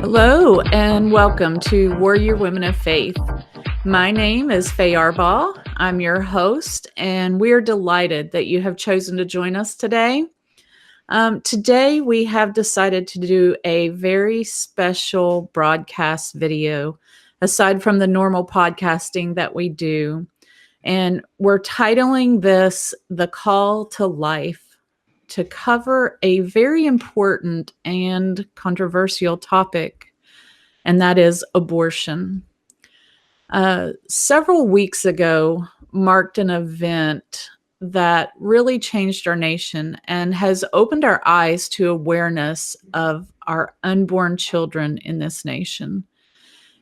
Hello and welcome to Warrior Women of Faith. My name is Faye Arbaugh. I'm your host, and we're delighted that you have chosen to join us today. Today, we have decided to do a very special broadcast video, aside from the normal podcasting that we do. And we're titling this The Call to Life, to cover a very important and controversial topic, and that is abortion. Several weeks ago marked an event that really changed our nation and has opened our eyes to awareness of our unborn children in this nation.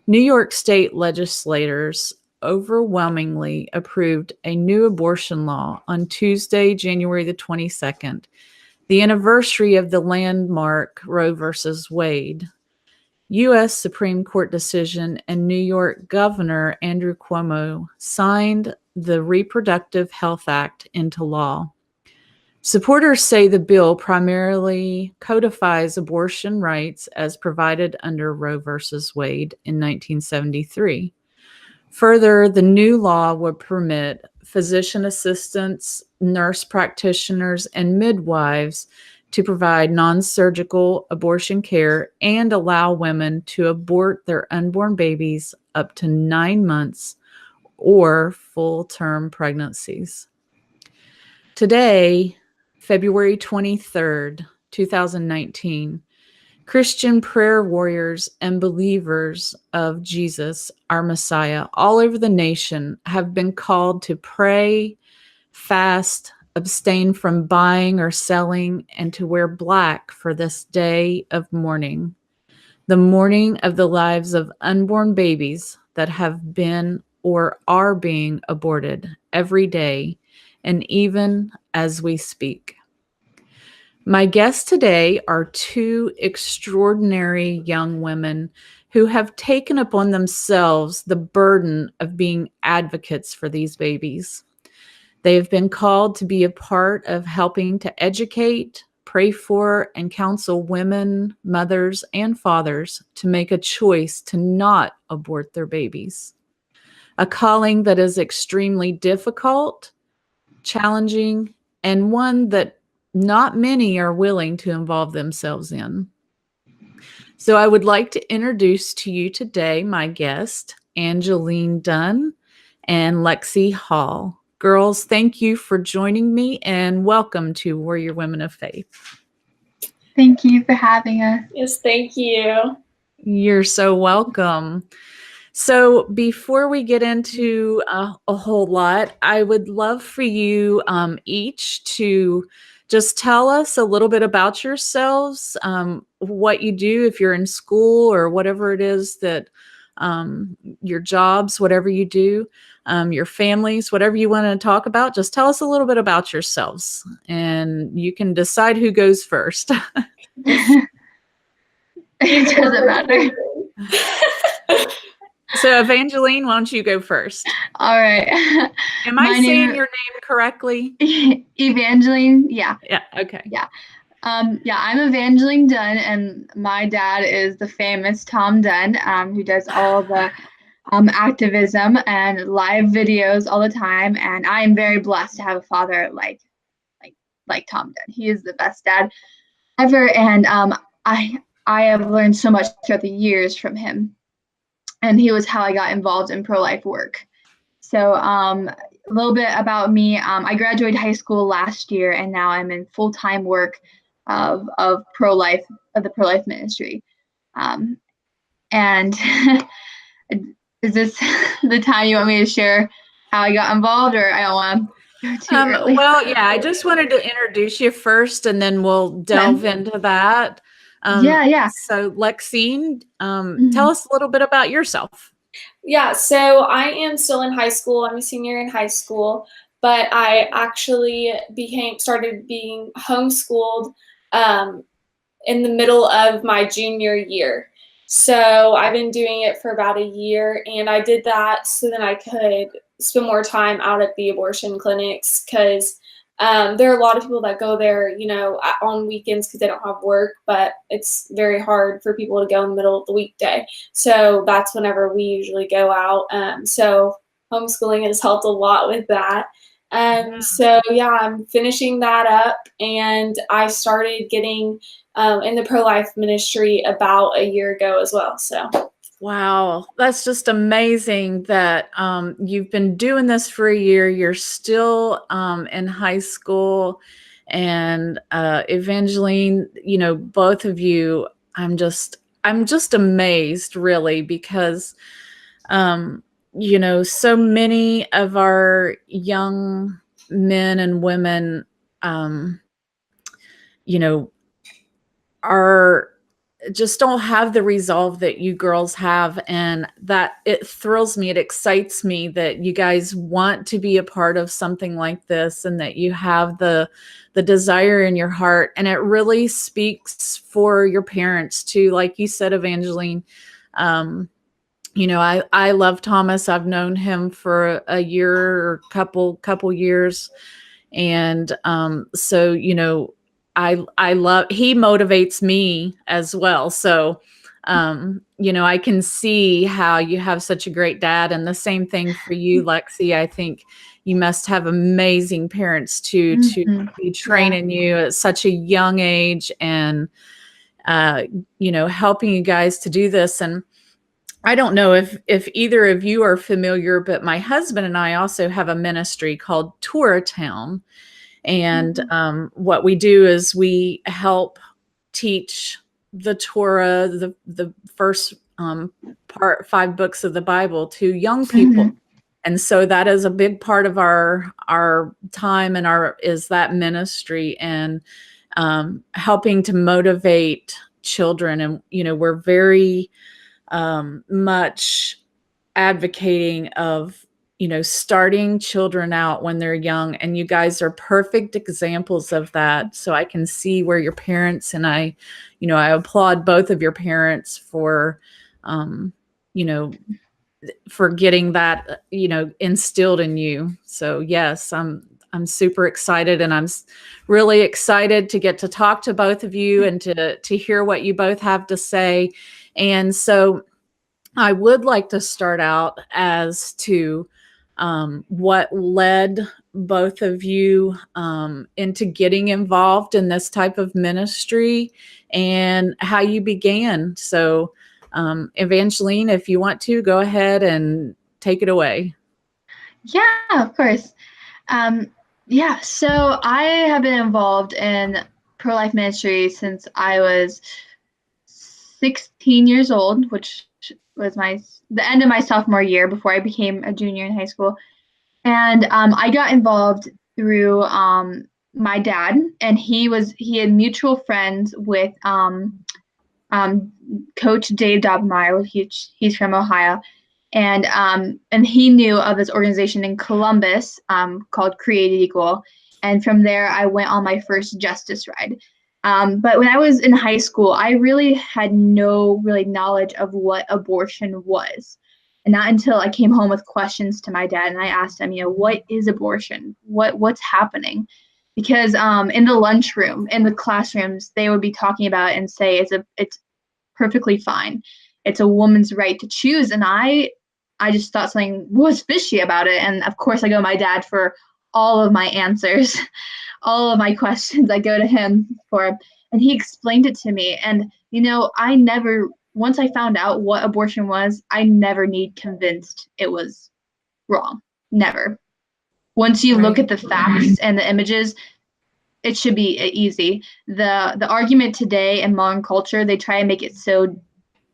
New York State legislators overwhelmingly approved a new abortion law on Tuesday, January the 22nd, the anniversary of the landmark Roe versus Wade. U.S. Supreme Court decision and New York Governor Andrew Cuomo signed the Reproductive Health Act into law. Supporters say the bill primarily codifies abortion rights as provided under Roe versus Wade in 1973. Further, the new law would permit physician assistants, nurse practitioners, and midwives to provide non-surgical abortion care and allow women to abort their unborn babies up to 9 months or full-term pregnancies. Today, February 23rd, 2019, Christian prayer warriors and believers of Jesus, our Messiah, all over the nation have been called to pray, fast, abstain from buying or selling, and to wear black for this day of mourning, the mourning of the lives of unborn babies that have been or are being aborted every day, and even as we speak. My guests today are two extraordinary young women who have taken upon themselves the burden of being advocates for these babies. They have been called to be a part of helping to educate, pray for, and counsel women, mothers, and fathers to make a choice to not abort their babies. A calling that is extremely difficult, challenging, and one that not many are willing to involve themselves in. So I would like to introduce to you today my guest, Evangeline Dunn and Lexie Hall. Girls, thank you for joining me and welcome to Warrior Women of Faith. Thank you for having us. Yes, thank you. You're so welcome. So before we get into a whole lot, I would love for you each to just tell us a little bit about yourselves, what you do if you're in school or whatever it is that your jobs, whatever you do, your families, whatever you want to talk about. Just tell us a little bit about yourselves, and you can decide who goes first. It doesn't matter. So, Evangeline, why don't you go first? All right. Am I saying your name correctly? Evangeline, yeah. Yeah, okay. Yeah. I'm Evangeline Dunn, and my dad is the famous Tom Dunn, who does all the activism and live videos all the time. And I am very blessed to have a father like Tom Dunn. He is the best dad ever, and I have learned so much throughout the years from him. And he was how I got involved in pro-life work. So a little bit about me. I graduated high school last year, and now I'm in full-time work of the pro-life ministry. And is this the time you want me to share how I got involved, or I don't want to go too early? Well, yeah, I just wanted to introduce you first, and then we'll delve into that. Yeah. So, Lexie, tell us a little bit about yourself. Yeah, so I am still in high school. I'm a senior in high school, but I actually started being homeschooled in the middle of my junior year. So I've been doing it for about a year, and I did that so then I could spend more time out at the abortion clinics because There are a lot of people that go there, on weekends because they don't have work, but it's very hard for people to go in the middle of the weekday. So that's whenever we usually go out. So homeschooling has helped a lot with that. So yeah, I'm finishing that up, and I started getting in the pro-life ministry about a year ago as well. So. Wow, that's just amazing that you've been doing this for a year. You're still in high school, and Evangeline, both of you, I'm just amazed, really, because so many of our young men and women, are just don't have the resolve that you girls have, and that it thrills me. It excites me that you guys want to be a part of something like this, and that you have the desire in your heart. And it really speaks for your parents too. Like you said, Evangeline, I love Thomas. I've known him for a year or couple years. And so, I love, he motivates me as well. So, I can see how you have such a great dad, and the same thing for you, Lexie. I think you must have amazing parents too, to be training you at such a young age, and, helping you guys to do this. And I don't know if either of you are familiar, but my husband and I also have a ministry called Tour Town. And what we do is we help teach the Torah, the first 5 books of the Bible, to young people. And so that is a big part of our time and is that ministry, and helping to motivate children. And we're very much advocating of starting children out when they're young, and you guys are perfect examples of that. So I can see where your parents, and I applaud both of your parents for for getting that instilled in you. So yes, I'm super excited, and I'm really excited to get to talk to both of you and to hear what you both have to say. And so I would like to start out as to what led both of you into getting involved in this type of ministry, and how you began. So, Evangeline, if you want to, go ahead and take it away. Yeah, of course. So I have been involved in pro-life ministry since I was 16 years old, which was the end of my sophomore year, before I became a junior in high school. And I got involved through my dad, and he had mutual friends with Coach Dave Dobmeyer. He's from Ohio, and he knew of this organization in Columbus called Created Equal. And from there, I went on my first Justice Ride. But when I was in high school, I really had no knowledge of what abortion was. And not until I came home with questions to my dad, and I asked him, what is abortion? What's happening? Because in the lunchroom, in the classrooms, they would be talking about it and say it's perfectly fine. It's a woman's right to choose. And I just thought something was fishy about it. And of course, I go to my dad for all of my answers, all of my questions. I go to him for, and he explained it to me. And once I found out what abortion was, I never need convinced it was wrong. Never. Once you look at the facts and the images, it should be easy. The argument today in modern culture, they try to make it so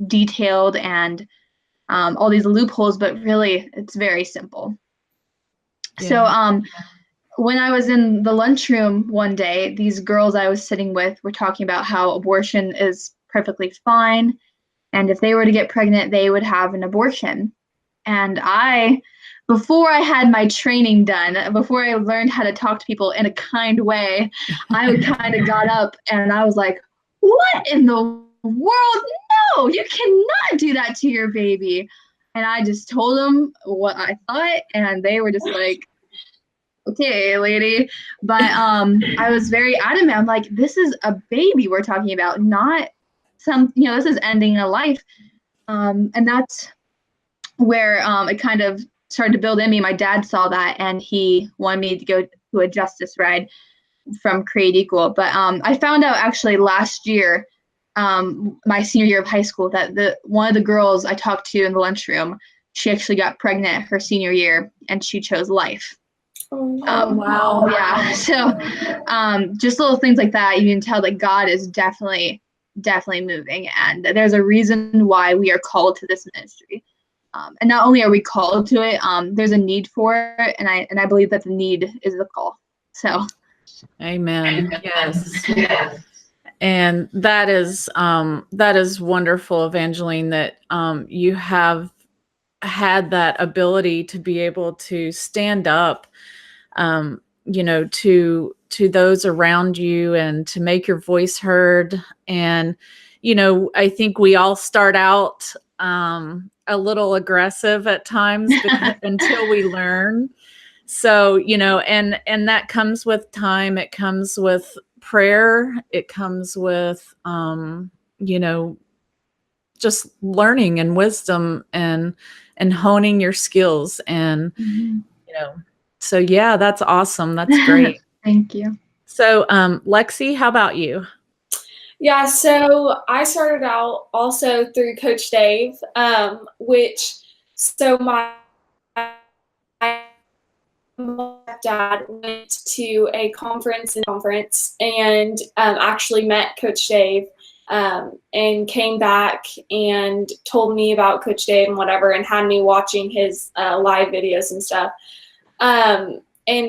detailed and all these loopholes, but really it's very simple. Yeah. So when I was in the lunchroom one day, these girls I was sitting with were talking about how abortion is perfectly fine. And if they were to get pregnant, they would have an abortion. And before I had my training done, before I learned how to talk to people in a kind way, I kind of got up and I was like, what in the world? No, you cannot do that to your baby. And I just told them what I thought, and they were just like, okay, lady. But I was very adamant. I'm like, this is a baby we're talking about, not this is ending a life. And that's where it kind of started to build in me. My dad saw that, and he wanted me to go to a justice ride from Create Equal. But I found out actually last year, my senior year of high school, that one of the girls I talked to in the lunchroom, she actually got pregnant her senior year, and she chose life. Oh, wow. Yeah. So just little things like that, you can tell that God is definitely moving, and there's a reason why we are called to this ministry. And not only are we called to it, there's a need for it, and I believe that the need is the call. So, Amen. Yes. And that is wonderful, Evangeline, that you have had that ability to be able to stand up, to those around you and to make your voice heard. And, I think we all start out a little aggressive at times until we learn. So, and that comes with time. It comes with prayer. It comes with, just learning and wisdom and honing your skills. And, so yeah, that's awesome. That's great. Thank you. So, Lexie, how about you? Yeah, so I started out also through Coach Dave, my dad went to a conference and actually met Coach Dave, and came back and told me about Coach Dave and whatever, and had me watching his live videos and stuff. And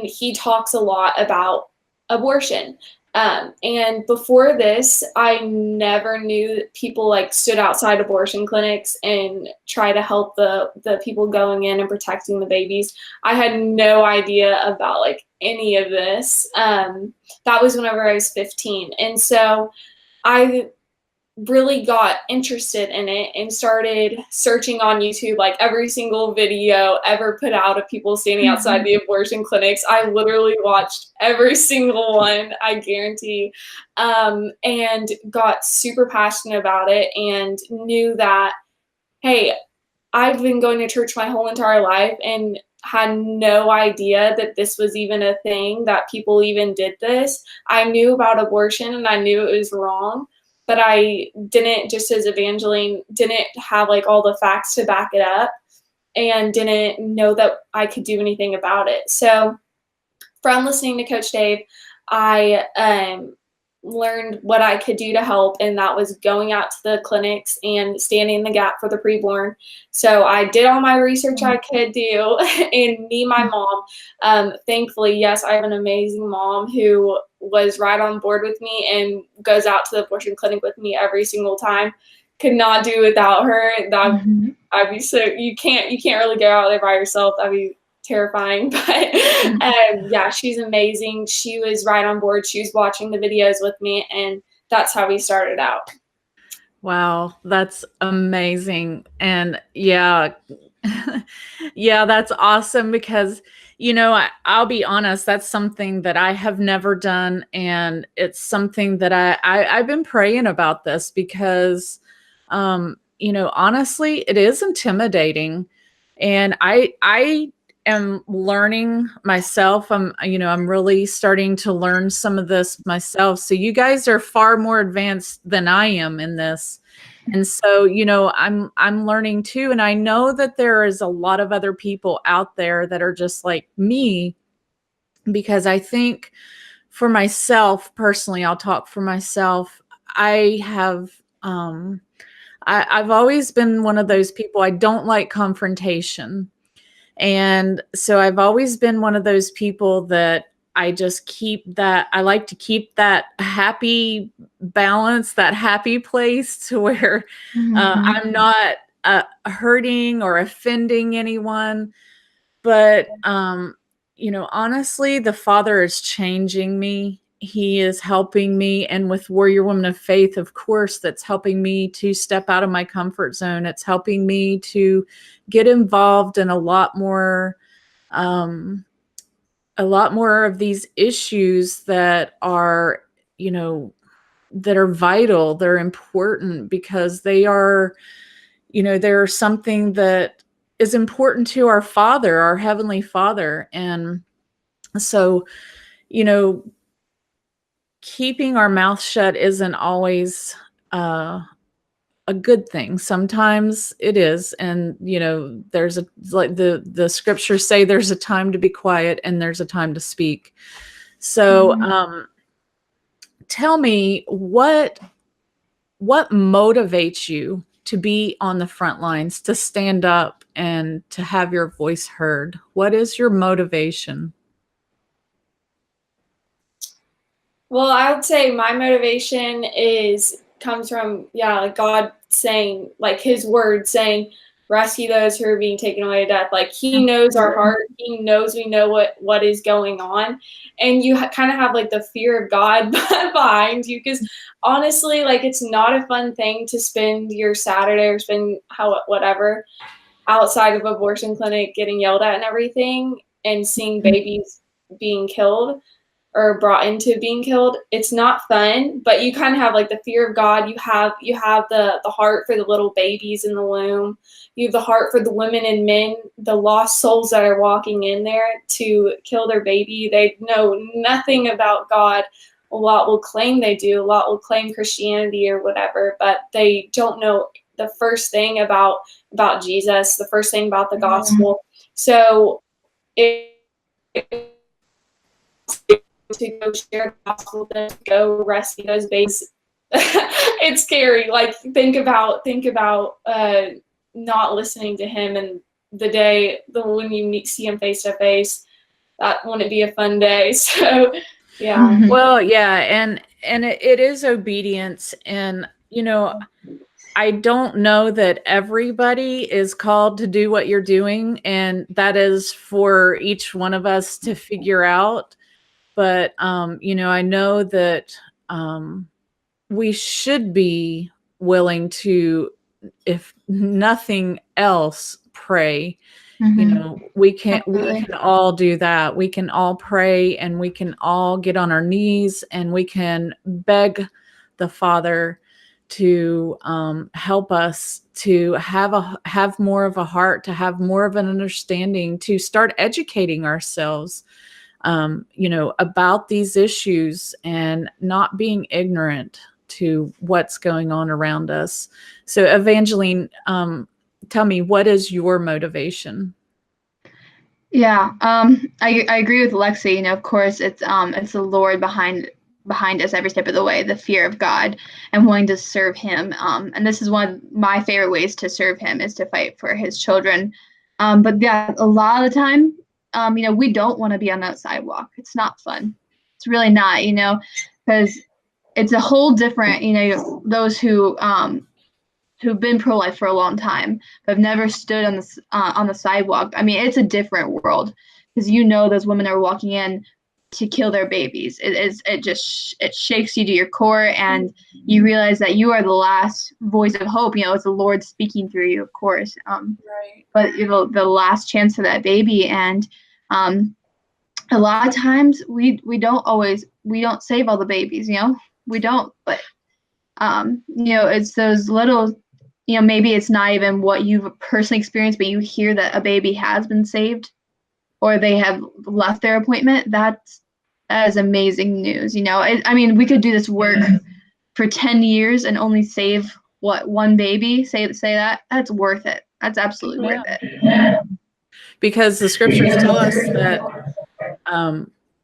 he talks a lot about abortion. And before this, I never knew that people like stood outside abortion clinics and try to help the people going in and protecting the babies. I had no idea about like any of this. That was whenever I was 15. And so I really got interested in it and started searching on YouTube, like every single video ever put out of people standing outside the abortion clinics. I literally watched every single one, I guarantee, and got super passionate about it and knew that, hey, I've been going to church my whole entire life and had no idea that this was even a thing, that people even did this. I knew about abortion and I knew it was wrong, but I didn't, just as Evangeline, didn't have like all the facts to back it up and didn't know that I could do anything about it. So from listening to Coach Dave, I learned what I could do to help, and that was going out to the clinics and standing in the gap for the preborn. So I did all my research I could do, and my mom, thankfully, yes, I have an amazing mom who was right on board with me and goes out to the abortion clinic with me every single time. Could not do without her. I'd be so, you can't really go out there by yourself. That'd be terrifying, but yeah, she's amazing. She was right on board. She was watching the videos with me, and that's how we started out. Wow, that's amazing. And yeah, yeah, that's awesome because, I'll be honest, that's something that I have never done. And it's something that I've been praying about this because, honestly, it is intimidating. And I am learning myself. I'm really starting to learn some of this myself. So you guys are far more advanced than I am in this. And so, I'm learning too. And I know that there is a lot of other people out there that are just like me, because I think for myself personally, I'll talk for myself. I have, I've always been one of those people. I don't like confrontation. And so I've always been one of those people that I like to keep that happy balance, that happy place to where I'm not hurting or offending anyone. But, honestly, the Father is changing me. He is helping me. And with Warrior Woman of Faith, of course, that's helping me to step out of my comfort zone. It's helping me to get involved in a lot more a lot more of these issues that are, you know, that are vital, they're important because they are, you know, they're something that is important to our Father, our Heavenly Father. And so, you know, keeping our mouth shut isn't always a good thing. Sometimes it is. And, you know, there's a, like the scriptures say, there's a time to be quiet and there's a time to speak. So, tell me what motivates you to be on the front lines, to stand up and to have your voice heard? What is your motivation? Well, I would say my motivation comes from, like God saying, like his word saying, rescue those who are being taken away to death. Like he knows our heart. He knows we know what is going on. And you kind of have like the fear of God behind you. Because honestly, like it's not a fun thing to spend your Saturday or spend whatever outside of abortion clinic getting yelled at and everything and seeing babies being killed or brought into being killed. It's not fun, but you kind of have like the fear of God. You have the heart for the little babies in the womb. You have the heart for the women and men, the lost souls that are walking in there to kill their baby. They know nothing about God. A lot will claim they do. A lot will claim Christianity or whatever, but they don't know the first thing about Jesus, the first thing about the gospel. So to go share the gospel, to go rescue those babies. It's scary. Like think about not listening to him, and when you see him face to face, that wouldn't be a fun day. So yeah. Well, yeah, and it is obedience, and you know, I don't know that everybody is called to do what you're doing, and that is for each one of us to figure out. But, you know, I know that we should be willing to, if nothing else, pray. You know, we can all do that. We can all pray and we can all get on our knees and we can beg the Father to help us to have more of a heart, to have more of an understanding, to start educating ourselves, you know, about these issues and not being ignorant to what's going on around us. So Evangeline, tell me, what is your motivation? Yeah, I agree with Lexie. You know, of course, it's the Lord behind us every step of the way, the fear of God and wanting to serve him. And this is one of my favorite ways to serve him is to fight for his children. But yeah, a lot of the time, you know, we don't want to be on that sidewalk. It's not fun. It's really not, you know, because it's a whole different, you know, those who've been pro-life for a long time but have never stood on the sidewalk. I mean, it's a different world because you know those women are walking in to kill their babies. It shakes you to your core, and you realize that you are the last voice of hope. You know, it's the Lord speaking through you, of course. Right. But you know, the last chance for that baby, and a lot of times we don't save all the babies. You know, we don't. But you know, it's those little. You know, maybe it's not even what you've personally experienced, but you hear that a baby has been saved or they have left their appointment. That is amazing news. You know, I mean, we could do this work for 10 years and only save one baby. Say that. That's worth it. That's absolutely worth it. Because the scriptures tell us that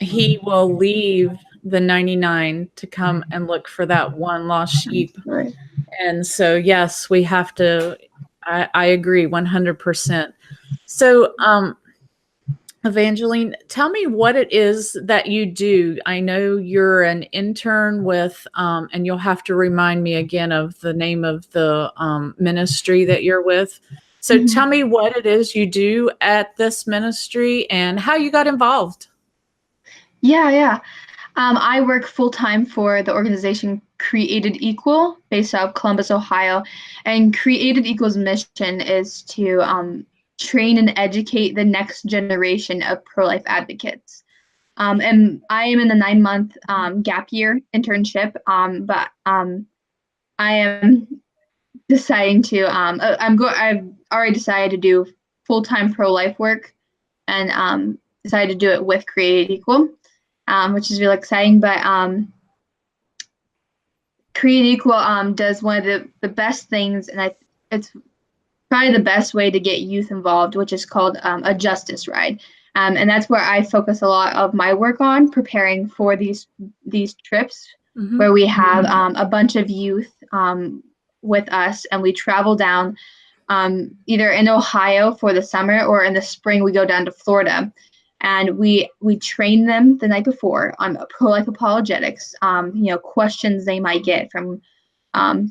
he will leave the 99 to come and look for that one lost sheep. Right. And so, yes, we have to, I agree 100%. So, Evangeline, tell me what it is that you do. I know you're an intern with, and you'll have to remind me again of the name of the ministry that you're with. So tell me what it is you do at this ministry and how you got involved. Yeah. I work full-time for the organization Created Equal, based out of Columbus, Ohio. And Created Equal's mission is to train and educate the next generation of pro-life advocates. And I am in the 9-month gap year internship, but I am deciding to I've already decided to do full-time pro-life work, and decided to do it with Created Equal, which is really exciting. But Created Equal does one of the best things, and it's probably the best way to get youth involved, which is called a justice ride. And that's where I focus a lot of my work on, preparing for these trips, where we have a bunch of youth with us, and we travel down either in Ohio for the summer, or in the spring we go down to Florida, and we train them the night before on pro-life apologetics, questions they might get from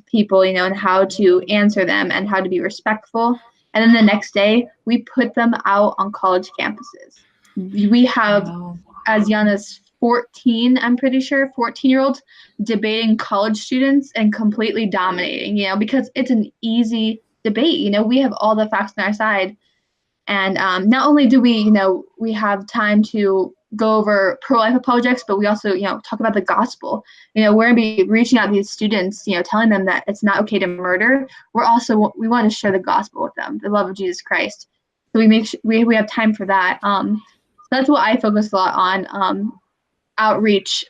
people, and how to answer them and how to be respectful. And then the next day, we put them out on college campuses. We have as young as 14, I'm pretty sure, 14-year-olds debating college students and completely dominating, because it's an easy debate. We have all the facts on our side. And not only do we, we have time to go over pro-life apologetics, but we also, talk about the gospel. We're going to be reaching out to these students, telling them that it's not okay to murder. We want to share the gospel with them, the love of Jesus Christ. So we have time for that. So that's what I focus a lot on, outreach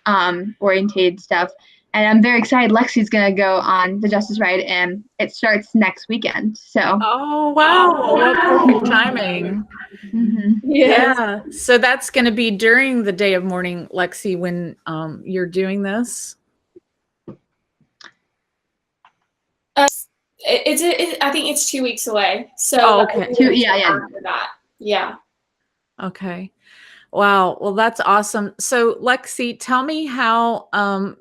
oriented stuff. And I'm very excited. Lexie's going to go on the Justice Ride, and it starts next weekend. So. Oh, wow. What perfect timing. Yeah. So that's going to be during the day of mourning, Lexie, when you're doing this? I think it's 2 weeks away. So okay. After that. Yeah. Okay. Wow. Well, that's awesome. So Lexie, tell me how I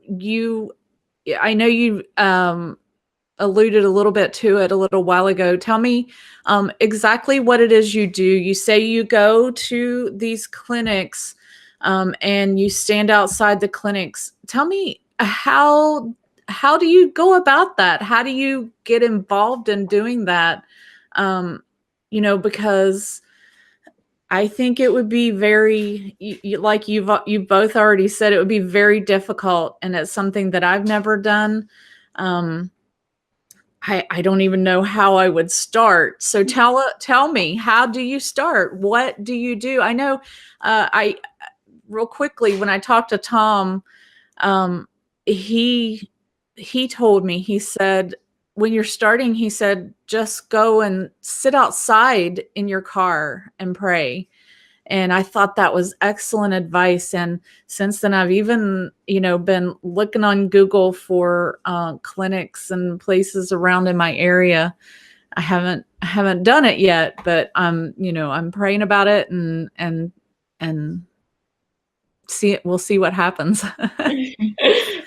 know you alluded a little bit to it a little while ago. Tell me exactly what it is you do. You say you go to these clinics and you stand outside the clinics. Tell me how do you go about that? How do you get involved in doing that? Because I think it would be very, like you both already said, it would be very difficult, and it's something that I've never done. I don't even know how I would start. So tell me, how do you start? What do you do? I know, real quickly, when I talked to Tom, he told me, he said, when you're starting, he said, just go and sit outside in your car and pray. And I thought that was excellent advice. And since then, I've even, been looking on Google for clinics and places around in my area. I haven't done it yet, but I'm praying about it and we'll see what happens.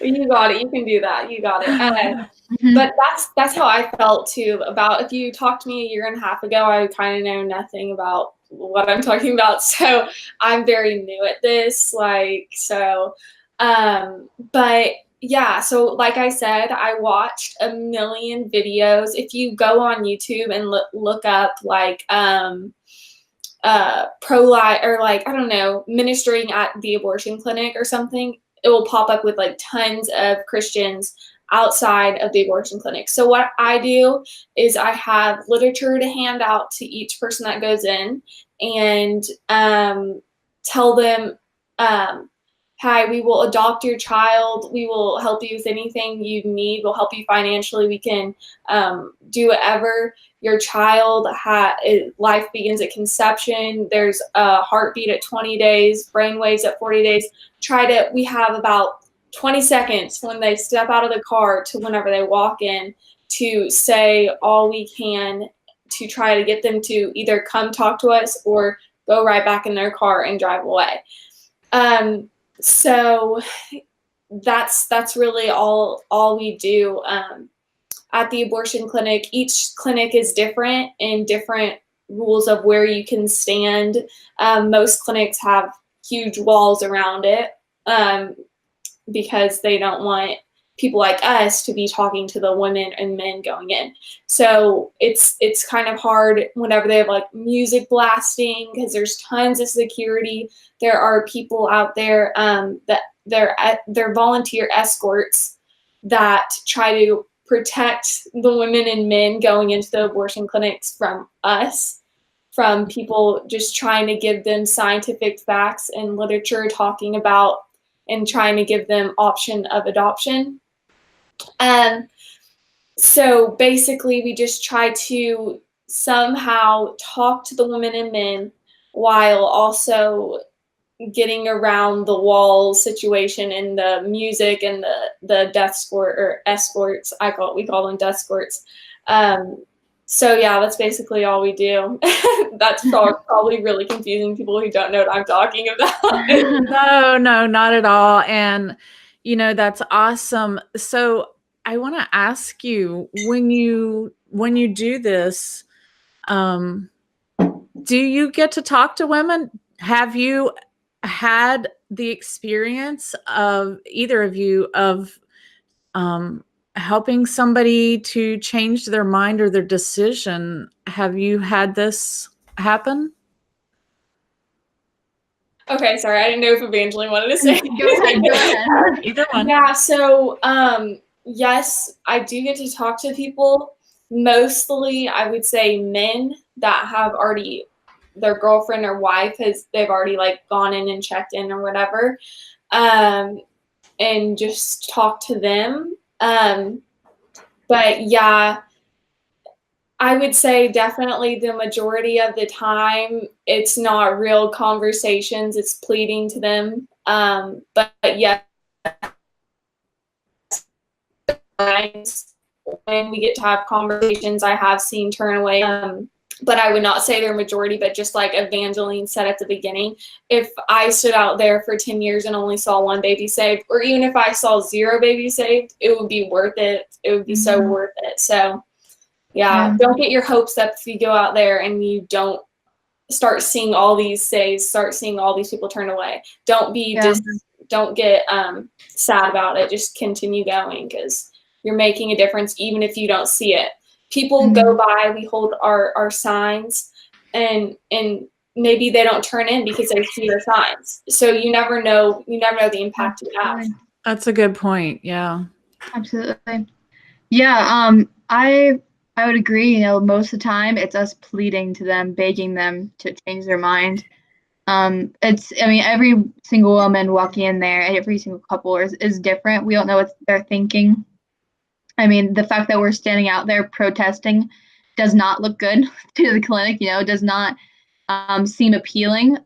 You got it. You can do that. You got it. But that's how I felt too. About, if you talked to me a year and a half ago, I would kind of know nothing about what I'm talking about. So I'm very new at this. But yeah, so like I said, I watched a million videos. If you go on YouTube and look up pro-life, or I don't know, ministering at the abortion clinic or something, it will pop up with tons of Christians outside of the abortion clinic. So what I do is I have literature to hand out to each person that goes in, and tell them, hi, we will adopt your child. We will help you with anything you need. We'll help you financially. We can do whatever. Your child, life begins at conception. There's a heartbeat at 20 days, brain waves at 40 days. We have about 20 seconds when they step out of the car to whenever they walk in to say all we can to try to get them to either come talk to us or go right back in their car and drive away. So that's really all we do at the abortion clinic. Each clinic is different, and different rules of where you can stand. Most clinics have huge walls around it because they don't want people like us to be talking to the women and men going in. So it's kind of hard whenever they have like music blasting, because there's tons of security. There are people out there that they're volunteer escorts that try to protect the women and men going into the abortion clinics from us, from people just trying to give them scientific facts and literature talking about and trying to give them option of adoption. So basically we just try to somehow talk to the women and men while also getting around the wall situation and the music and the death escort or escorts. We call them death escorts. So yeah, that's basically all we do. That's probably really confusing people who don't know what I'm talking about. No, not at all. And that's awesome. So I want to ask you, when you do this, do you get to talk to women? Have you had the experience of either of you of helping somebody to change their mind or their decision? Have you had this happen? Okay, sorry, I didn't know if Evangeline wanted to say. Go ahead. Either one. Yeah, so yes, I do get to talk to people. Mostly, I would say men that have already, their girlfriend or wife they've already like gone in and checked in or whatever, and just talk to them. But yeah, I would say definitely the majority of the time it's not real conversations, it's pleading to them. But yeah, when we get to have conversations, I have seen turn away. But I would not say they're majority, but just like Evangeline said at the beginning, if I stood out there for 10 years and only saw one baby saved, or even if I saw 0 babies saved, it would be worth it. It would be so worth it. So yeah, don't get your hopes up if you go out there and you don't start seeing all these saves, start seeing all these people turn away. Don't be don't get sad about it. Just continue going, because you're making a difference even if you don't see it. People go by, we hold our signs, and maybe they don't turn in because they see your signs. So you never know the impact you have. That's a good point. Yeah. Absolutely. Yeah, I would agree. Most of the time it's us pleading to them, begging them to change their mind. Every single woman walking in there, every single couple is different. We don't know what they're thinking. The fact that we're standing out there protesting does not look good to the clinic. It does not seem appealing.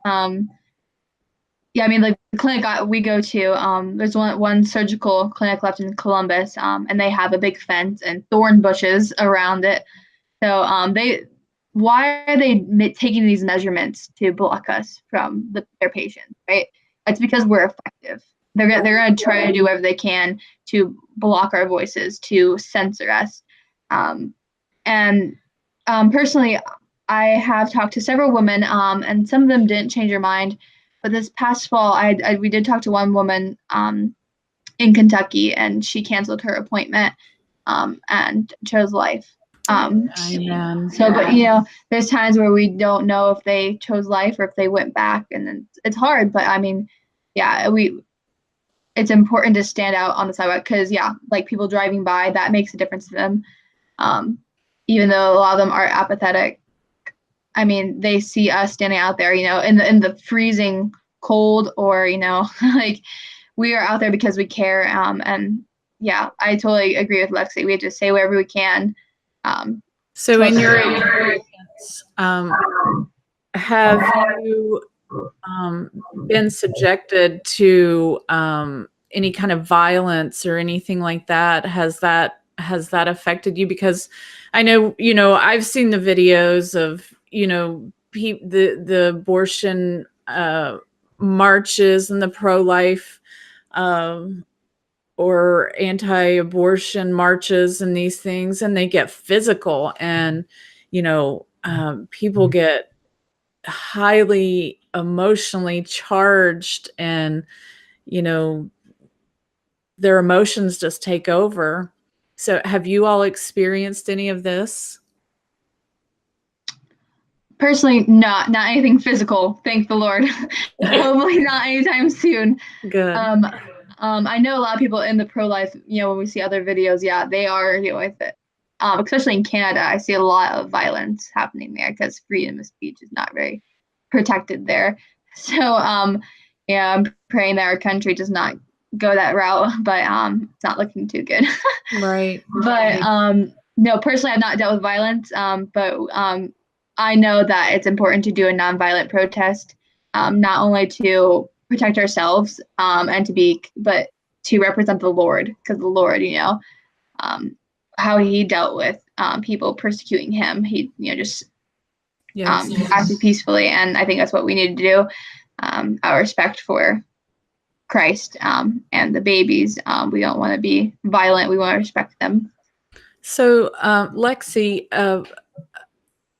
The clinic we go to, there's one surgical clinic left in Columbus, and they have a big fence and thorn bushes around it. So why are they taking these measurements to block us from their patients, right? It's because we're effective. They're going to try to do whatever they can to block our voices, to censor us. Personally, I have talked to several women, and some of them didn't change their mind. But this past fall, we did talk to one woman in Kentucky, and she canceled her appointment and chose life. But there's times where we don't know if they chose life or if they went back, and then it's hard. But it's important to stand out on the sidewalk, because like people driving by, that makes a difference to them. Even though a lot of them are apathetic, they see us standing out there, in the freezing cold, or like we are out there because we care. I totally agree with Lexie. We have to say whatever we can. So in your experience, have you been subjected to any kind of violence or anything like that? Has that affected you? Because I know, I've seen the videos of, the abortion marches and the pro-life or anti-abortion marches and these things, and they get physical, and people get highly emotionally charged, and their emotions just take over. So have you all experienced any of this? Personally, not anything physical, thank the Lord. Hopefully not anytime soon. Good. I know a lot of people in the pro-life, when we see other videos, they are dealing with it. Especially in Canada, I see a lot of violence happening there because freedom of speech is not very protected there. So, I'm praying that our country does not go that route, but it's not looking too good. Right. But no, personally, I've not dealt with violence, but I know that it's important to do a nonviolent protest, not only to protect ourselves but to represent the Lord, because the Lord, how he dealt with people persecuting him, he just acted peacefully, and I think that's what we need to do. Our respect for Christ and the babies. We don't want to be violent. We want to respect them. So, Lexie,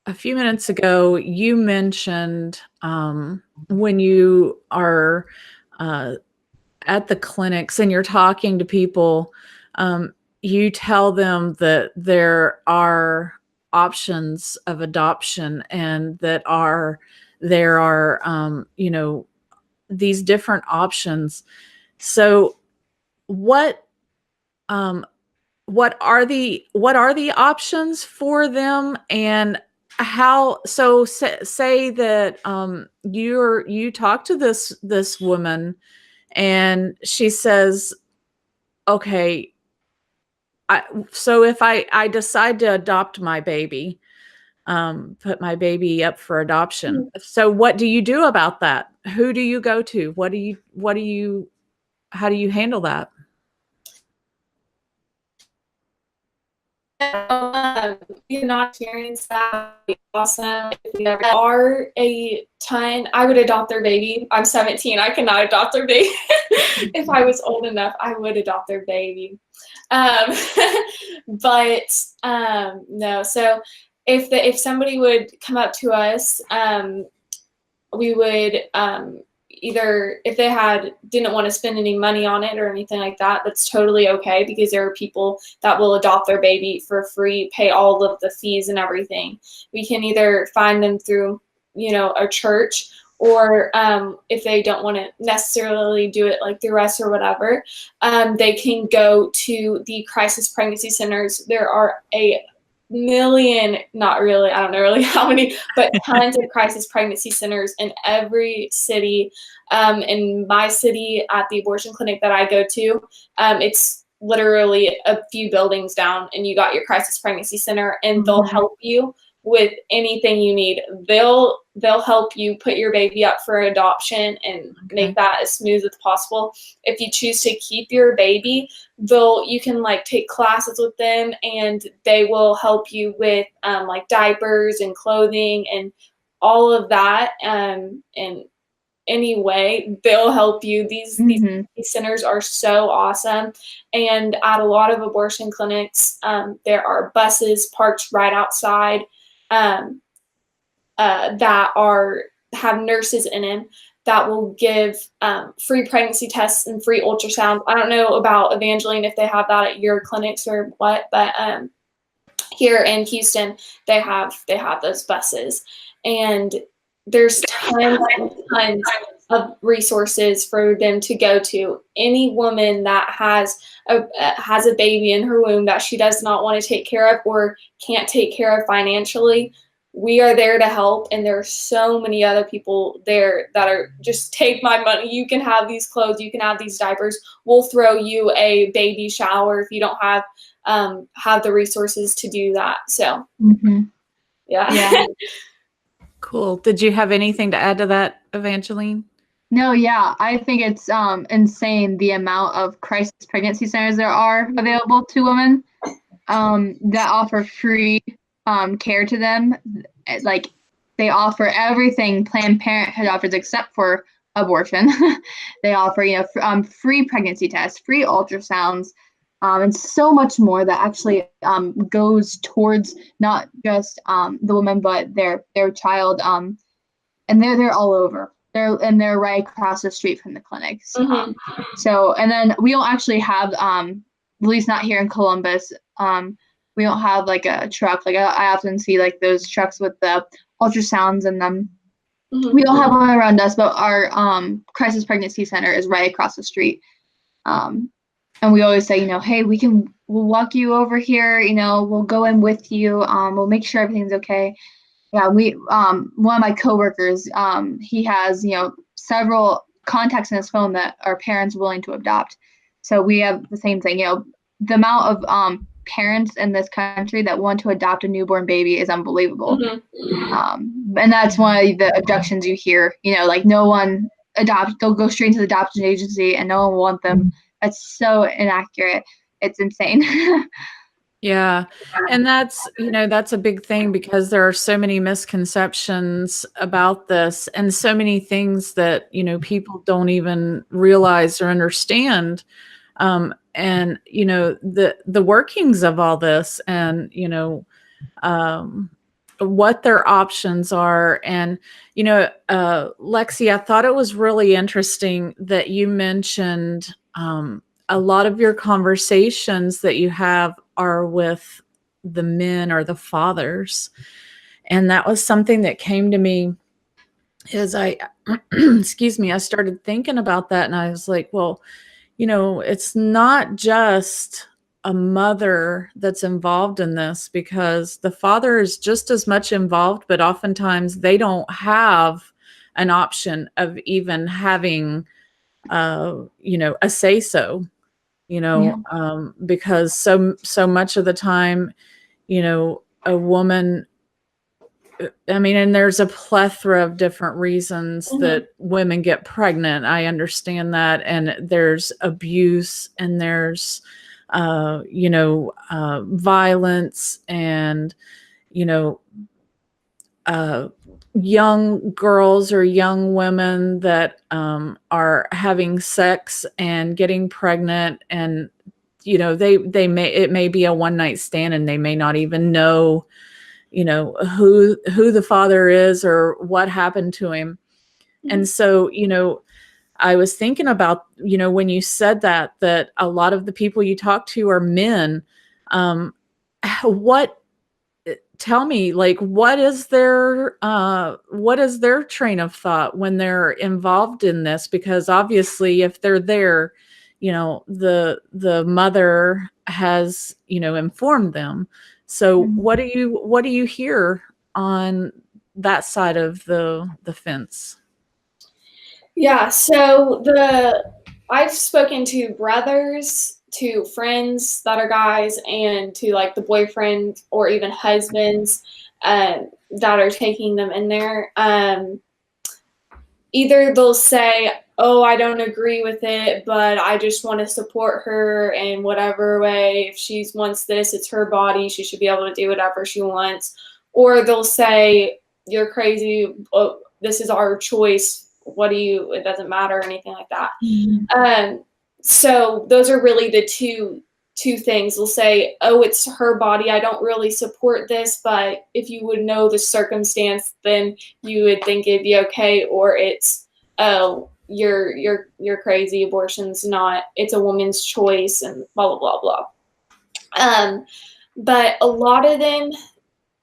a few minutes ago, you mentioned when you are at the clinics and you're talking to people, you tell them that there are options of adoption and that there are these different options. So what are the options for them, and how? So say that you talk to this woman and she says, okay, so if I decide to adopt my baby, put my baby up for adoption, so what do you do about that? Who do you go to? How do you handle that? Not experienced that would be awesome. If we ever are a ton, I would adopt their baby. I'm 17. I cannot adopt their baby. If I was old enough, I would adopt their baby. But no. So if somebody would come up to us, we would either, if they didn't want to spend any money on it or anything like that, that's totally okay, because there are people that will adopt their baby for free, pay all of the fees and everything. We can either find them through, a church, or if they don't want to necessarily do it like through us or whatever, they can go to the crisis pregnancy centers. There are a million, not really, I don't know really how many, but tons of crisis pregnancy centers in every city. In my city, at the abortion clinic that I go to, it's literally a few buildings down, and you got your crisis pregnancy center, and they'll help you with anything you need. They'll help you put your baby up for adoption and make that as smooth as possible. If you choose to keep your baby, you can take classes with them, and they will help you with diapers and clothing and all of that. And anyway, they'll help you. These centers are so awesome. And at a lot of abortion clinics, there are buses parked right outside that have nurses in them that will give free pregnancy tests and free ultrasounds. I don't know about Evangeline if they have that at your clinics or what, but here in Houston, they have those buses, and there's tons and tons of resources for them to go to. Any woman that has a baby in her womb that she does not want to take care of or can't take care of financially, we are there to help. And there are so many other people there that are just, take my money. You can have these clothes. You can have these diapers. We'll throw you a baby shower if you don't have the resources to do that. So, yeah. Cool. Did you have anything to add to that, Evangeline? No, yeah. I think it's insane the amount of crisis pregnancy centers there are available to women that offer free care to them. Like, they offer everything Planned Parenthood offers except for abortion. They offer, free pregnancy tests, free ultrasounds, and so much more that actually goes towards not just the woman, but their child. And they're all over. they're right across the street from the clinics. Mm-hmm. So, and then we don't actually have, at least not here in Columbus, we don't have like a truck. Like I often see like those trucks with the ultrasounds in them. Mm-hmm. We don't have one around us, but our crisis pregnancy center is right across the street. And we always say, hey, we'll walk you over here, we'll go in with you, we'll make sure everything's okay. Yeah, one of my coworkers, he has, several contacts in his phone that are parents willing to adopt. So we have the same thing, the amount of parents in this country that want to adopt a newborn baby is unbelievable. Mm-hmm. And that's one of the objections you hear, like no one they'll go straight to the adoption agency and no one will want them. That's so inaccurate. It's insane. Yeah. And that's a big thing because there are so many misconceptions about this and so many things that, people don't even realize or understand. And, the workings of all this and, what their options are. And, Lexie, I thought it was really interesting that you mentioned, a lot of your conversations that you have are with the men or the fathers. And that was something that came to me as I, excuse me, I started thinking about that. And I was like, well, it's not just a mother that's involved in this, because the father is just as much involved, but oftentimes they don't have an option of even having, a say-so. Because so much of the time, a woman, and there's a plethora of different reasons that women get pregnant. I understand that. And there's abuse and there's, violence and, young girls or young women that are having sex and getting pregnant, and it may be a one night stand and they may not even know who the father is or what happened to him. And so I was thinking about when you said that a lot of the people you talk to are men. Tell me, like, what is their train of thought when they're involved in this? Because obviously if they're there, the mother has, informed them. So what do you hear on that side of the fence? Yeah, so I've spoken to brothers, to friends that are guys, and to like the boyfriend or even husbands that are taking them in there. Either they'll say, oh, I don't agree with it, but I just want to support her in whatever way. If she wants this, it's her body. She should be able to do whatever she wants. Or they'll say, you're crazy. Oh, this is our choice. It doesn't matter or anything like that. So those are really the two things. They'll say, oh, it's her body. I don't really support this, but if you would know the circumstance, then you would think it'd be okay. Or it's, oh, you're crazy. Abortion's not, it's a woman's choice and blah, blah, blah, blah. But a lot of them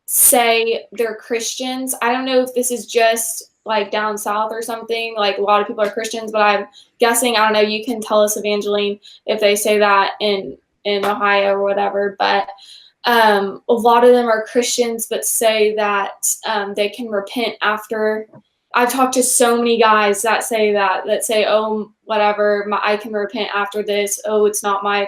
say they're Christians. I don't know if this is just like down south or something, like a lot of people are Christians, but I'm guessing, I don't know, you can tell us, Evangeline, if they say that in Ohio or whatever, but a lot of them are Christians, but say that they can repent after. I've talked to so many guys that say, oh, whatever, I can repent after this. Oh, it's not my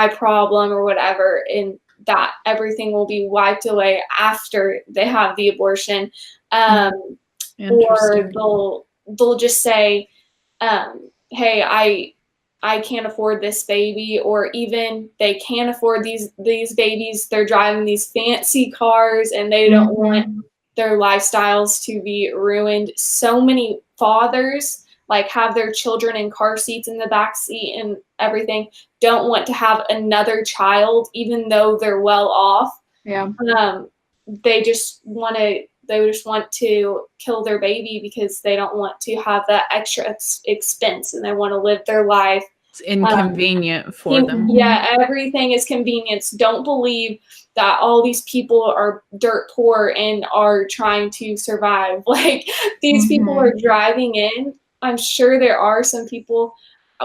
problem or whatever. And that everything will be wiped away after they have the abortion. Or they'll just say, hey, I can't afford this baby, or even they can't afford these babies. They're driving these fancy cars and they don't want their lifestyles to be ruined. So many fathers like have their children in car seats in the back seat and everything, don't want to have another child, even though they're well off. Yeah. They just want to, they just want to kill their baby because they don't want to have that extra expense, and they want to live their life. It's inconvenient for them. Yeah, everything is convenience. Don't believe that all these people are dirt poor and are trying to survive. Like, these people are driving in. I'm sure there are some people.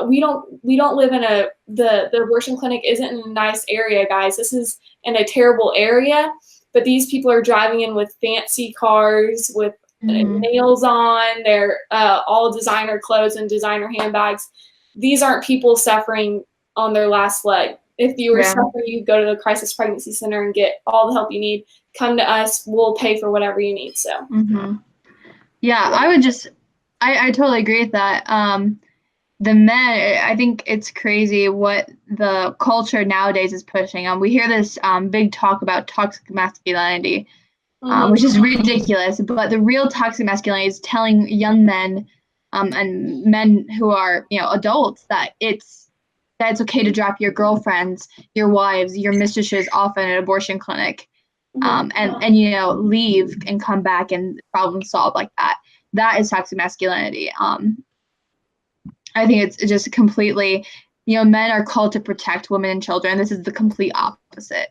We don't live in the abortion clinic isn't in a nice area, guys. This is in a terrible area, but these people are driving in with fancy cars with nails on. They're all designer clothes and designer handbags. These aren't people suffering on their last leg. If you were suffering, you go to the crisis pregnancy center and get all the help you need. Come to us. We'll pay for whatever you need. So. Yeah, I totally agree with that. The men, I think it's crazy what the culture nowadays is pushing. We hear this big talk about toxic masculinity, which is ridiculous. But the real toxic masculinity is telling young men and men who are, adults that it's okay to drop your girlfriends, your wives, your mistresses off in an abortion clinic, and leave and come back and problem solve like that. That is toxic masculinity. I think it's just completely, men are called to protect women and children. This is the complete opposite.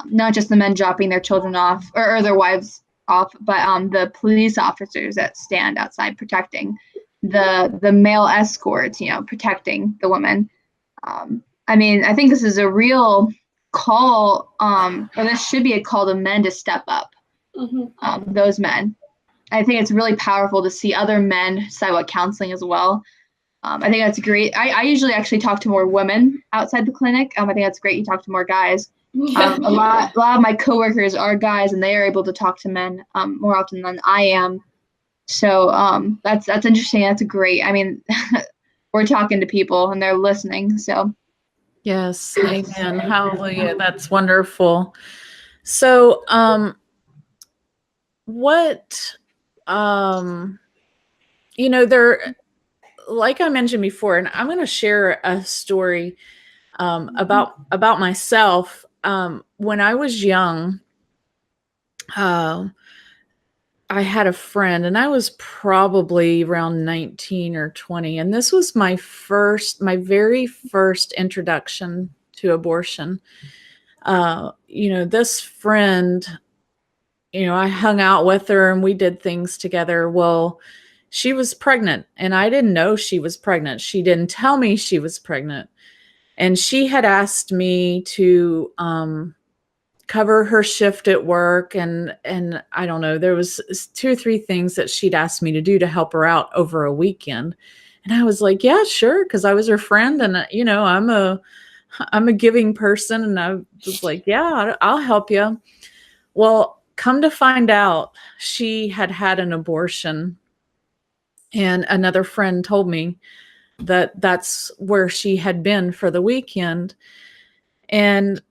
Not just the men dropping their children off or their wives off, but the police officers that stand outside protecting the male escorts, protecting the women. I think this is a real call, or this should be a call to men to step up. Those men. I think it's really powerful to see other men sidewalk counseling as well. I think that's great. I usually actually talk to more women outside the clinic. I think that's great. You talk to more guys. A lot of my coworkers are guys, and they are able to talk to men more often than I am. So that's interesting. That's great. We're talking to people and they're listening. So yes, amen. Hallelujah. That's wonderful. So what there, like I mentioned before, and I'm going to share a story about myself. When I was young, I had a friend, and I was probably around 19 or 20, and this was my very first introduction to abortion. This friend, I hung out with her and we did things together. Well, she was pregnant, and I didn't know she was pregnant. She didn't tell me she was pregnant. And she had asked me to cover her shift at work. And I don't know, there was 2 or 3 things that she'd asked me to do to help her out over a weekend. And I was like, yeah, sure. Cause I was her friend, and I'm a giving person. And I was like, yeah, I'll help you. Well, come to find out, she had had an abortion. And another friend told me that that's where she had been for the weekend. And,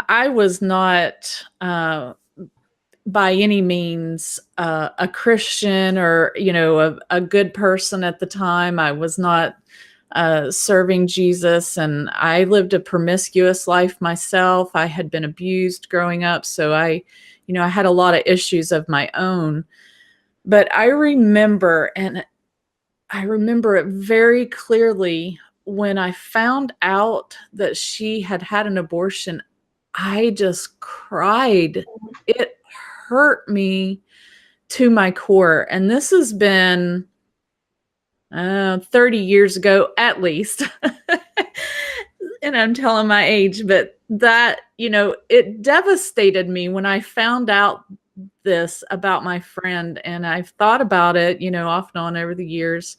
I was not by any means a Christian or, a good person at the time. I was not serving Jesus, and I lived a promiscuous life myself. I had been abused growing up. So I had a lot of issues of my own. But I remember it very clearly when I found out that she had had an abortion. I just cried. It hurt me to my core. And this has been 30 years ago, at least. And I'm telling my age, but that, it devastated me when I found out this about my friend. And I've thought about it, off and on over the years.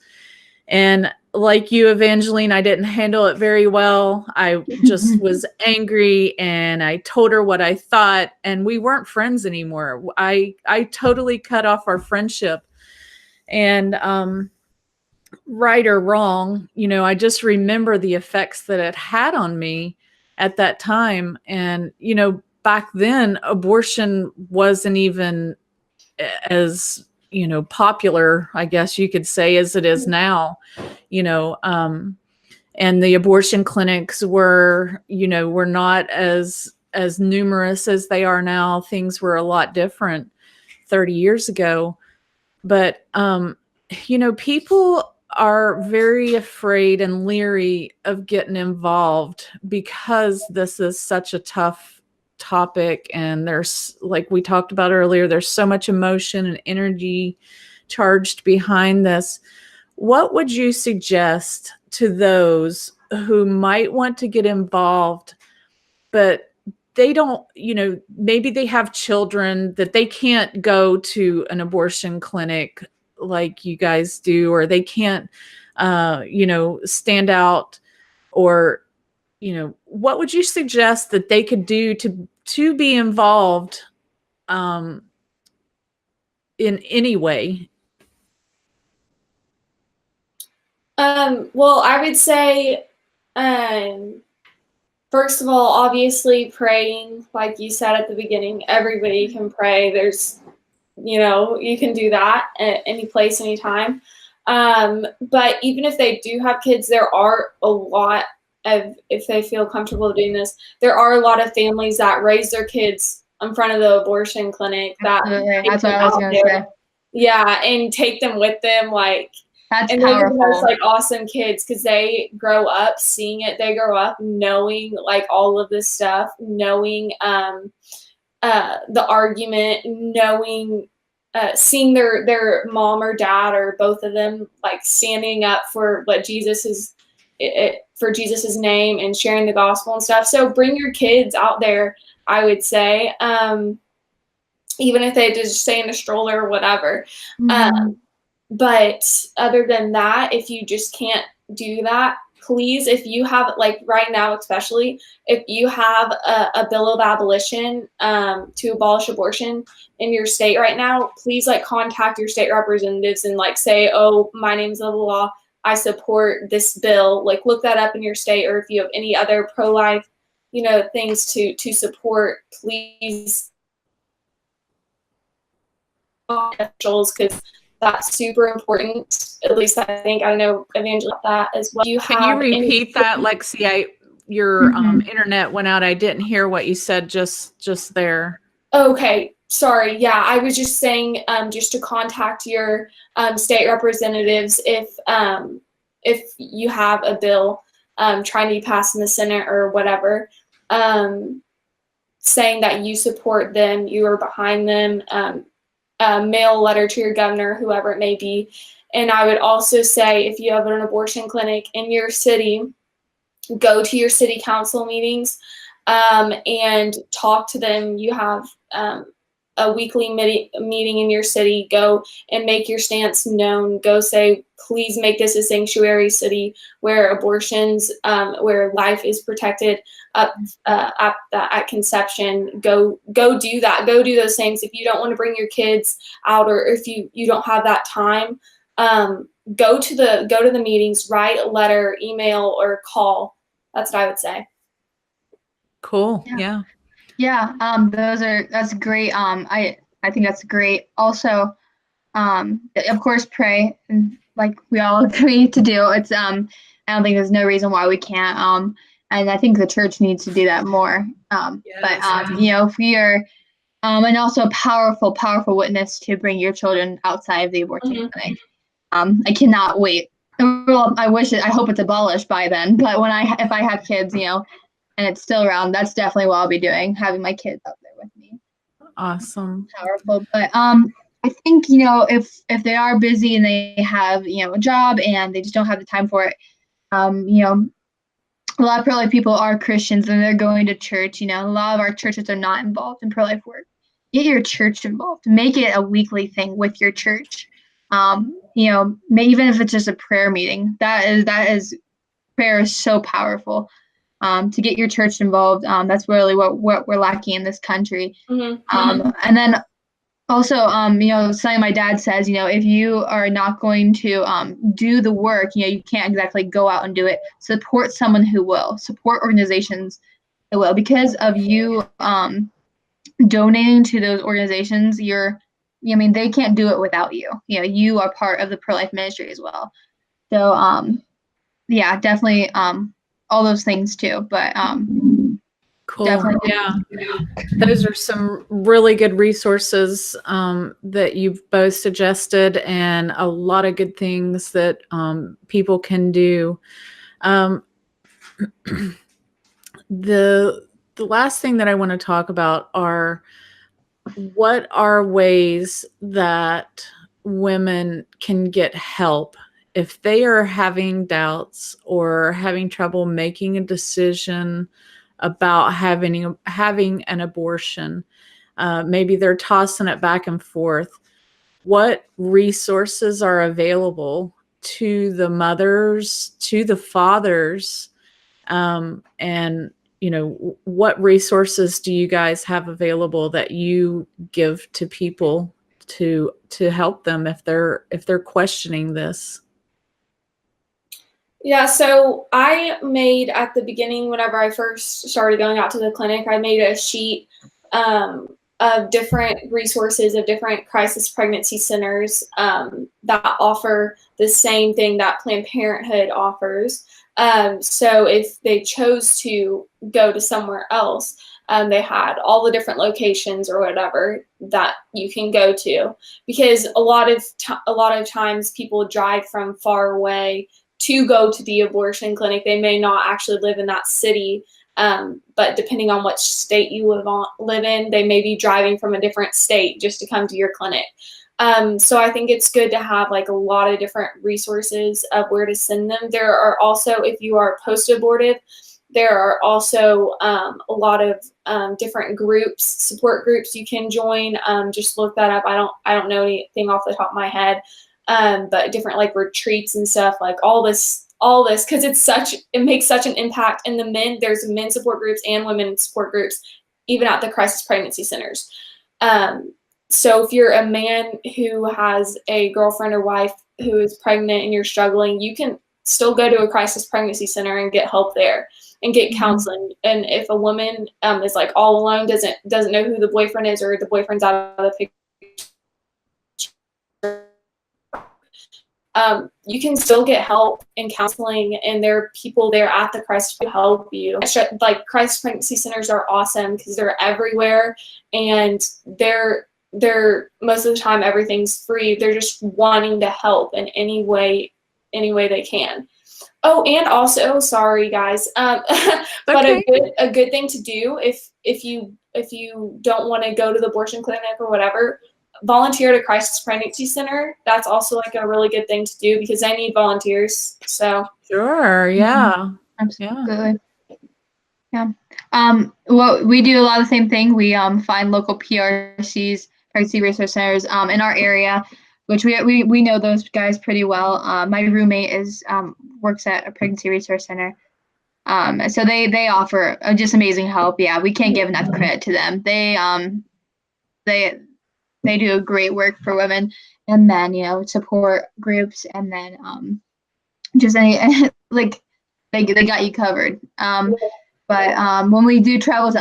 And like you, Evangeline, I didn't handle it very well. I just was angry, and I told her what I thought, and we weren't friends anymore. I totally cut off our friendship. And right or wrong, I just remember the effects that it had on me at that time. And, back then, abortion wasn't even as, popular, I guess you could say, as it is now, and the abortion clinics were not as numerous as they are now. Things were a lot different. 30 years ago. But, people are very afraid and leery of getting involved because this is such a tough topic. And there's, like we talked about earlier, there's so much emotion and energy charged behind this. What would you suggest to those who might want to get involved, but they don't, maybe they have children that they can't go to an abortion clinic like you guys do, or they can't, stand out, or, what would you suggest that they could do to be involved in any way? Well, I would say, first of all, obviously praying, like you said at the beginning, everybody can pray. There's, you can do that at any place, anytime. But even if they do have kids, there are a lot of, if they feel comfortable doing this, there are a lot of families that raise their kids in front of the abortion clinic. Absolutely. That's what I was going to say. Yeah, and take them with them, That's and powerful. they're the most awesome kids because they grow up seeing it. They grow up knowing all of this stuff, knowing the argument, knowing seeing their mom or dad or both of them standing up for what Jesus is, for Jesus's name, and sharing the gospel and stuff. So bring your kids out there, I would say, even if they just stay in a stroller or whatever. But other than that, if you just can't do that, please, if you have, right now especially, if you have a bill of abolition to abolish abortion in your state right now, please contact your state representatives and say, oh, my name's blah, blah, blah, I support this bill. Look that up in your state, or if you have any other pro-life, things to support, please, because that's super important. At least I think. I know Evangeline that as well. Can you repeat that, Lexie? Your internet went out. I didn't hear what you said just there. Okay, sorry. Yeah, I was just saying, just to contact your state representatives if you have a bill trying to be passed in the Senate or whatever, saying that you support them, you are behind them. Mail a letter to your governor, whoever it may be. And I would also say, if you have an abortion clinic in your city, go to your city council meetings and talk to them. You have a weekly meeting in your city. Go and make your stance known. Go say, please make this a sanctuary city where abortions, where life is protected at conception. Go do that. Go do those things. If you don't want to bring your kids out, or if you don't have that time, go to the meetings, write a letter, email, or call. That's what I would say. Cool. Yeah. Yeah. That's great. I think that's great. Also, of course, pray, like we all agree to do. It's I don't think there's no reason why we can't. And I think the church needs to do that more. But if we are, and also a powerful witness to bring your children outside of the abortion clinic. I cannot wait. Well, I hope it's abolished by then. But if I have kids, and it's still around, that's definitely what I'll be doing, having my kids out there with me. Awesome. Powerful. But I think, if they are busy and they have, a job and they just don't have the time for it, a lot of pro-life people are Christians and they're going to church. A lot of our churches are not involved in pro-life work. Get your church involved. Make it a weekly thing with your church. Even if it's just a prayer meeting, prayer is so powerful. To get your church involved, that's really what we're lacking in this country. And then also, something my dad says, if you are not going to do the work, you can't exactly go out and do it. Support someone who will. Support organizations that will. Because of you donating to those organizations, they can't do it without you. You are part of the pro-life ministry as well. So, definitely all those things too. But Cool. Definitely. Yeah. Those are some really good resources that you've both suggested, and a lot of good things that people can do. Um, the last thing that I want to talk about are what are ways that women can get help if they are having doubts or having trouble making a decision about having an abortion. Maybe they're tossing it back and forth. What resources are available to the mothers, to the fathers, and what resources do you guys have available that you give to people to help them if they're questioning this? Yeah, so I made at the beginning, whenever I first started going out to the clinic, I made a sheet of different resources of different crisis pregnancy centers that offer the same thing that Planned Parenthood offers. So if they chose to go to somewhere else, they had all the different locations or whatever that you can go to, because a lot of times people drive from far away to go to the abortion clinic. They may not actually live in that city, but depending on which state you live in, they may be driving from a different state just to come to your clinic. So I think it's good to have like a lot of different resources of where to send them. There are also, if you are post-abortive, there are also a lot of different groups, support groups you can join. Just look that up. I don't know anything off the top of my head, but different like retreats and stuff, like all this, because it makes such an impact in the men. There's men support groups and women support groups, even at the crisis pregnancy centers. So if you're a man who has a girlfriend or wife who is pregnant and you're struggling, you can still go to a crisis pregnancy center and get help there and get counseling. And if a woman is like all alone, doesn't know who the boyfriend is, or the boyfriend's out of the picture, you can still get help and counseling, and there are people there at the crisis to help you. Like crisis pregnancy centers are awesome because they're everywhere, and they're most of the time everything's free. They're just wanting to help in any way they can. Oh, and also, sorry guys, but Okay. a good thing to do if you don't want to go to the abortion clinic or whatever, volunteer at a crisis pregnancy center. That's also like a really good thing to do because they need volunteers. So Sure. Yeah. Absolutely. Yeah. Well, we do a lot of the same thing. We find local PRCs, pregnancy resource centers, in our area, which we know those guys pretty well. My roommate works at a pregnancy resource center. So they offer just amazing help. Yeah, we can't give enough credit to them. They do great work for women and men, support groups, and then just any like they got you covered. But when we do travel to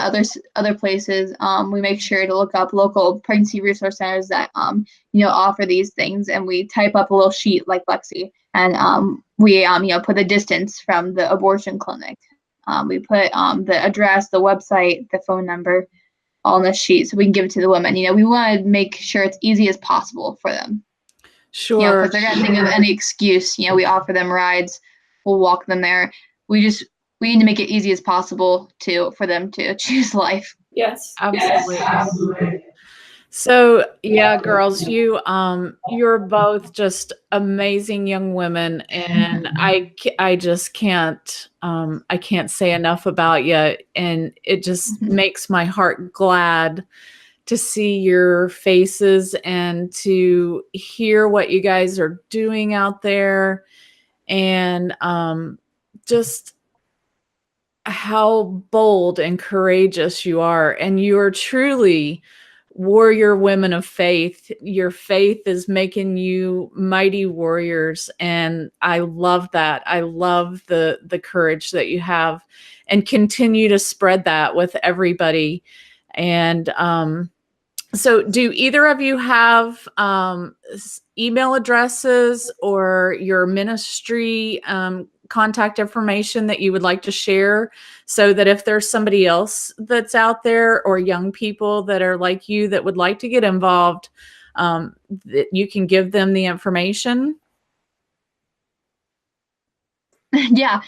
other places, we make sure to look up local pregnancy resource centers that offer these things, and we type up a little sheet like Lexie, and we put the distance from the abortion clinic. We put the address, the website, the phone number, all on the sheet so we can give it to the women. We want to make sure it's easy as possible for them. Sure. Because they're going to think of any excuse. We offer them rides. We'll walk them there. We need to make it easy as possible for them to choose life. yes. Absolutely. Yes. So yeah, girls, you're both just amazing young women, and I just can't I can't say enough about you, and it just makes my heart glad to see your faces and to hear what you guys are doing out there, and just how bold and courageous you are, and you are truly warrior women of faith. Your faith is making you mighty warriors, and I love that. I love the courage that you have, and continue to spread that with everybody. And so do either of you have email addresses or your ministry contact information that you would like to share, so that if there's somebody else that's out there, or young people that are like you that would like to get involved, that you can give them the information? Yeah.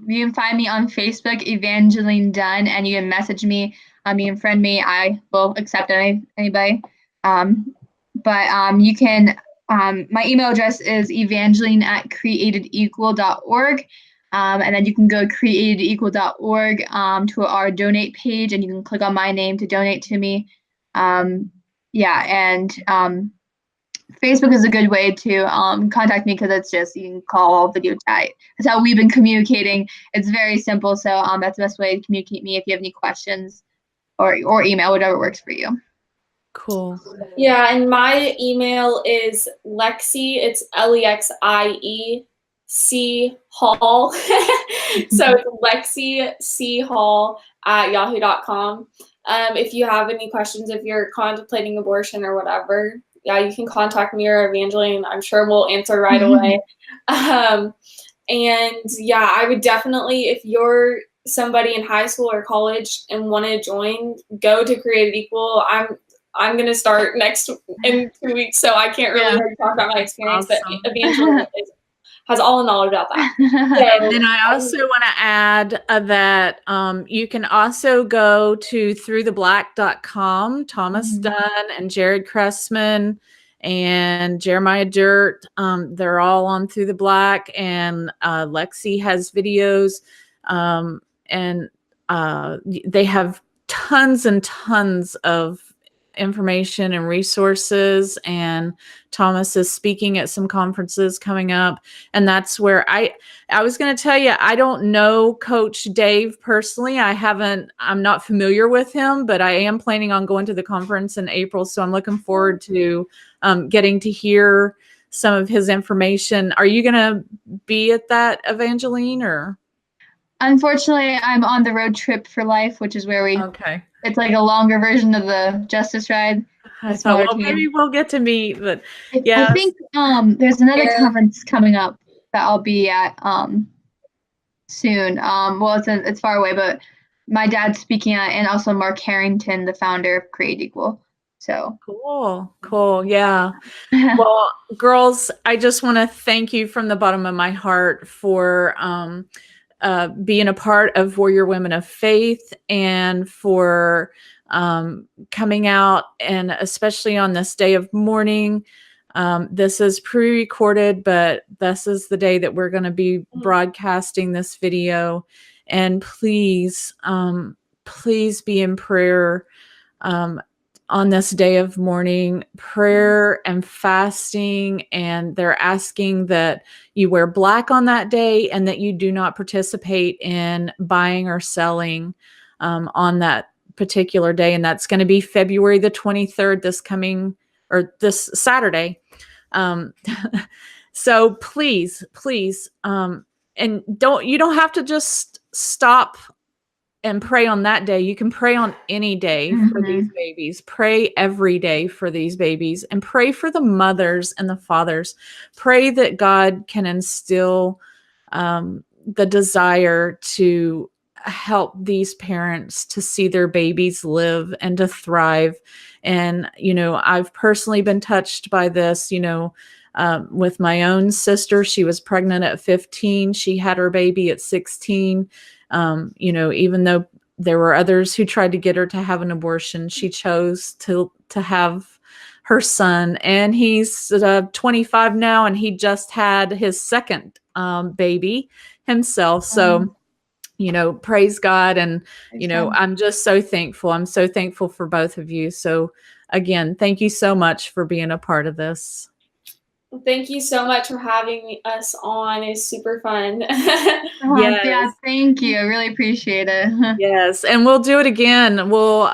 You can find me on Facebook, Evangeline Dunn, and you can message me. You can friend me. I will accept anybody. You can, my email address is evangeline@createdequal.org. And then you can go to createdequal.org to our donate page, and you can click on my name to donate to me. Facebook is a good way to contact me, because it's just, you can call, video chat. That's how we've been communicating. It's very simple. So that's the best way to communicate me if you have any questions, or email, whatever works for you. Cool. Yeah, and my email is Lexie. It's LEXIEC Hall. So it's Lexie C Hall @yahoo.com. If you have any questions, if you're contemplating abortion or whatever, yeah, you can contact me or Evangeline. I'm sure we'll answer right away. And yeah, I would definitely, if you're somebody in high school or college and want to join, go to Created Equal. I'm going to start in 2 weeks, so I can't really talk about my experience, Awesome. but Evangeline has all the knowledge about that. And then I also want to add that you can also go to throughtheblack.com. Thomas Dunn and Jared Cressman and Jeremiah Dirt, they're all on Through the Black, and Lexie has videos, and they have tons and tons of information and resources, and Thomas is speaking at some conferences coming up, and that's where I was going to tell you, I don't know Coach Dave personally. I'm not familiar with him, but I am planning on going to the conference in April, so I'm looking forward to getting to hear some of his information. Are you going to be at that, Evangeline, or? Unfortunately, I'm on the Road Trip for Life, which is where it's like a longer version of the Justice Ride. I thought, well, maybe we'll get to meet, but yeah. I think there's another conference coming up that I'll be at soon. Well, it's far away, but my dad's speaking at, and also Mark Harrington, the founder of Create Equal. So cool. Yeah. Well, girls, I just want to thank you from the bottom of my heart for being a part of Warrior Women of Faith, and for coming out, and especially on this day of mourning. This is pre-recorded, but this is the day that we're going to be broadcasting this video. And please be in prayer on this day of mourning, prayer and fasting. And they're asking that you wear black on that day, and that you do not participate in buying or selling on that particular day. And that's going to be February the 23rd, this Saturday. So please, and you don't have to just stop and pray on that day. You can pray on any day for these babies. Pray every day for these babies, and pray for the mothers and the fathers. Pray that God can instill the desire to help these parents to see their babies live and to thrive. And, I've personally been touched by this, with my own sister. She was pregnant at 15. She had her baby at 16. Even though there were others who tried to get her to have an abortion, she chose to have her son. And he's 25 now, and he just had his second baby himself. So, praise God. And, I'm just so thankful. I'm so thankful for both of you. So again, thank you so much for being a part of this. Thank you so much for having us on. It's super fun. Yes. Yeah, thank you. I really appreciate it. Yes. And we'll do it again. We'll,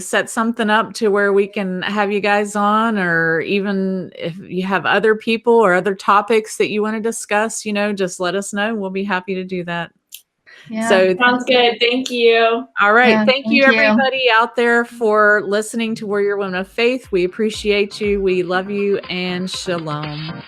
set something up to where we can have you guys on, or even if you have other people or other topics that you want to discuss, just let us know. We'll be happy to do that. Yeah. So sounds good. Thank you. All right. Yeah, thank you, everybody out there, for listening to Warrior Women of Faith. We appreciate you. We love you, and shalom.